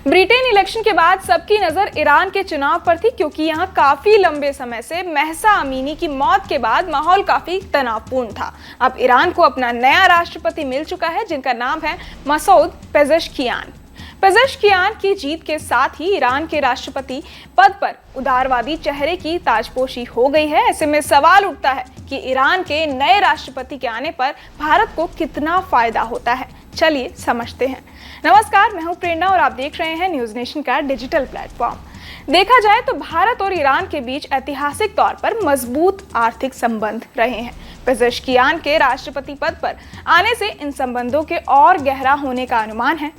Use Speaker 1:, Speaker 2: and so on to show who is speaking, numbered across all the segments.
Speaker 1: Britain election के बाद सबकी नजर ईरान के चुनाव पर थी, क्योंकि यहां काफी लंबे समय से महसा अमीनी की मौत के बाद माहौल काफी तनावपूर्ण था। अब ईरान को अपना नया राष्ट्रपति मिल चुका है, जिनका नाम है मसूद पेजेश्कियान। पेजेश्कियान की जीत के साथ ही ईरान के राष्ट्रपति पद पर उदारवादी चेहरे की ताजपोशी हो गई है। ऐसे में सवाल उठता है कि ईरान के नए राष्ट्रपति के आने पर भारत को कितना फायदा होता है। चलिए समझते हैं। नमस्कार, मैं हूं प्रेरणा और आप देख रहे हैं न्यूज नेशन का डिजिटल प्लेटफॉर्म। देखा जाए तो भारत और ईरान के बीच ऐतिहासिक तौर पर मजबूत आर्थिक संबंध रहे हैं। पेजेश्कियान के राष्ट्रपति पद पर आने से इन संबंधों के और गहरा होने का अनुमान है।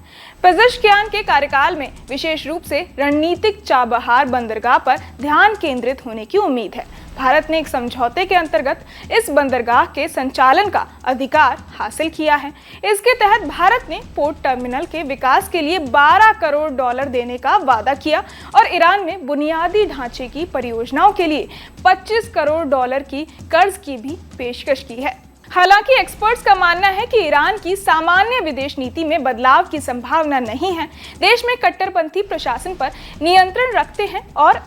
Speaker 1: पेजेश्कियान के कार्यकाल में विशेष रूप से रणनीतिक चाबहार बंदरगाह पर ध्यान केंद्रित होने की उम्मीद है। भारत ने एक समझौते के अंतर्गत इस बंदरगाह के संचालन का अधिकार हासिल किया है। इसके तहत भारत ने पोर्ट टर्मिनल के विकास के लिए $12 करोड़ देने का वादा किया और ईरान में बुनियादी ढांचे की परियोजनाओं के लिए $25 करोड़ की कर्ज की भी पेशकश की है। हालांकि एक्सपर्ट्स का मानना है कि ईरान की सामान्य विदेश नीति में बदलाव की संभावना नहीं है। देश में कट्टरपंथी प्रशासन पर नियंत्रण रखते हैं और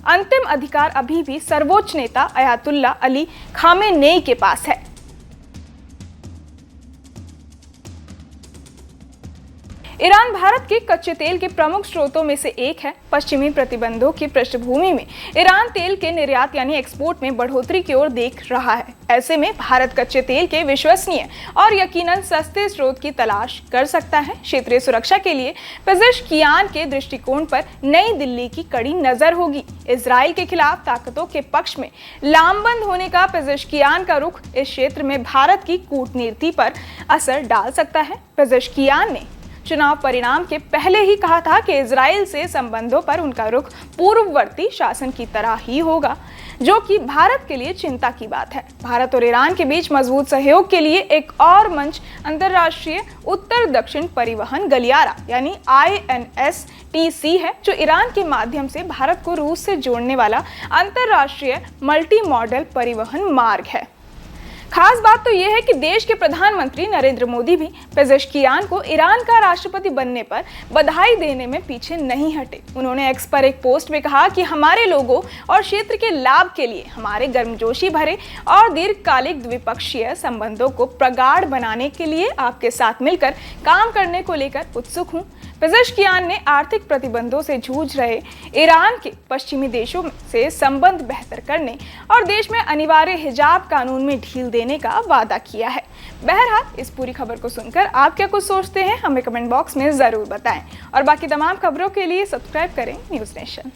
Speaker 1: अंतिम अधिकार अभी भी सर्वोच्च नेता अयातुल्ला अली खामेनेई के पास है। ईरान भारत के कच्चे तेल के प्रमुख स्रोतों में से एक है। पश्चिमी प्रतिबंधों की पृष्ठभूमि में ईरान तेल के निर्यात यानी एक्सपोर्ट में बढ़ोतरी की ओर देख रहा है। ऐसे में भारत कच्चे तेल के विश्वसनीय और यकीनन सस्ते स्रोत की तलाश कर सकता है। क्षेत्रीय सुरक्षा के लिए पेजेश्कियान के दृष्टिकोण पर नई दिल्ली की कड़ी नजर होगी। इजराइल के खिलाफ ताकतों के पक्ष में लामबंद होने का पेजेश्कियान का रुख इस क्षेत्र में भारत की कूटनीति पर असर डाल सकता है। पेजेश्कियान ने चुनाव परिणाम के पहले ही कहा था कि इजराइल से संबंधों पर उनका रुख पूर्ववर्ती शासन की तरह ही होगा, जो कि भारत के लिए चिंता की बात है। भारत और ईरान के बीच मजबूत सहयोग के लिए एक और मंच अंतर्राष्ट्रीय उत्तर दक्षिण परिवहन गलियारा यानी INSTC है, जो ईरान के माध्यम से भारत को रूस से जोड़ने वाला अंतर्राष्ट्रीय मल्टी मॉडल परिवहन मार्ग है। खास बात तो यह है कि देश के प्रधानमंत्री नरेंद्र मोदी भी पेजेश्कियान को ईरान का राष्ट्रपति बनने पर बधाई देने में पीछे नहीं हटे। उन्होंने एक्स पर एक पोस्ट में कहा कि हमारे लोगों और क्षेत्र के लाभ के लिए हमारे गर्मजोशी भरे और दीर्घकालिक द्विपक्षीय संबंधों को प्रगाढ़ बनाने के लिए आपके साथ मिलकर काम करने को लेकर उत्सुक हूं। पेजेश्कियान ने आर्थिक प्रतिबंधों से जूझ रहे ईरान के पश्चिमी देशों से संबंध बेहतर करने और देश में अनिवार्य हिजाब कानून में ढील देने का वादा किया है। बहरहाल, इस पूरी खबर को सुनकर आप क्या कुछ सोचते हैं, हमें कमेंट बॉक्स में जरूर बताएं और बाकी तमाम खबरों के लिए सब्सक्राइब करें न्यूज नेशन।